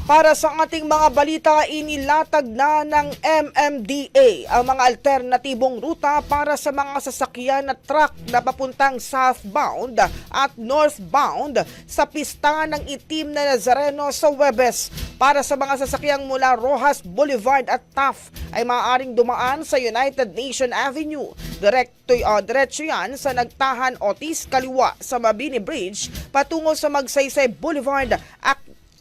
Para sa ating mga balita, inilatag na ng MMDA ang mga alternatibong ruta para sa mga sasakyan at truck na papuntang southbound at northbound sa pista ng Itim na Nazareno sa Huwebes. Para sa mga sasakyang mula Rojas Boulevard at Taft ay maaaring dumaan sa United Nation Avenue. Diretso yan sa Nagtahan Otis kaliwa sa Mabini Bridge patungo sa Magsaysay Boulevard at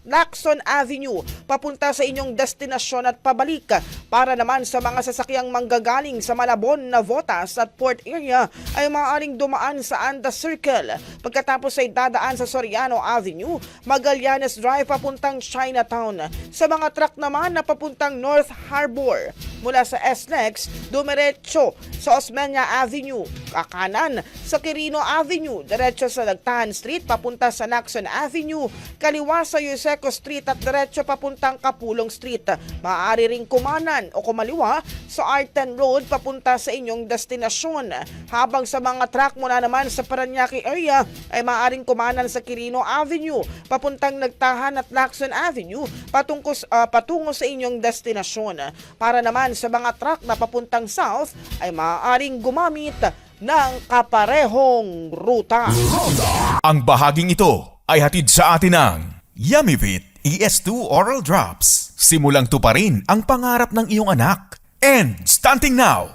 Lacson Avenue papunta sa inyong destinasyon at pabalik. Para naman sa mga sasakyang manggagaling sa Malabon, Navotas at Port area ay maaaring dumaan sa Anda Circle. Pagkatapos ay dadaan sa Soriano Avenue, Magallanes Drive papuntang Chinatown. Sa mga truck naman na papuntang North Harbor, mula sa SLEX, dumiretso sa Osmeña Avenue, kakanan sa Quirino Avenue, diretso sa Nagtahan Street papunta sa Lacson Avenue, kaliwa sa Yuseco Street at diretso papuntang Kapulong Street. Maaari ring kumanan o kumaliwa sa Arten Road papunta sa inyong destinasyon. Habang sa mga truck mula naman sa Parañaque area ay maaaring kumanan sa Quirino Avenue papuntang Nagtahan at Lacson Avenue patungo sa inyong destinasyon. Para naman sa mga truck na papuntang south ay maaaring gumamit ng kaparehong ruta. Ang bahaging ito ay hatid sa atin ng Yummyvit ES2 Oral Drops. Simulang tuparin ang pangarap ng iyong anak. And stunting now,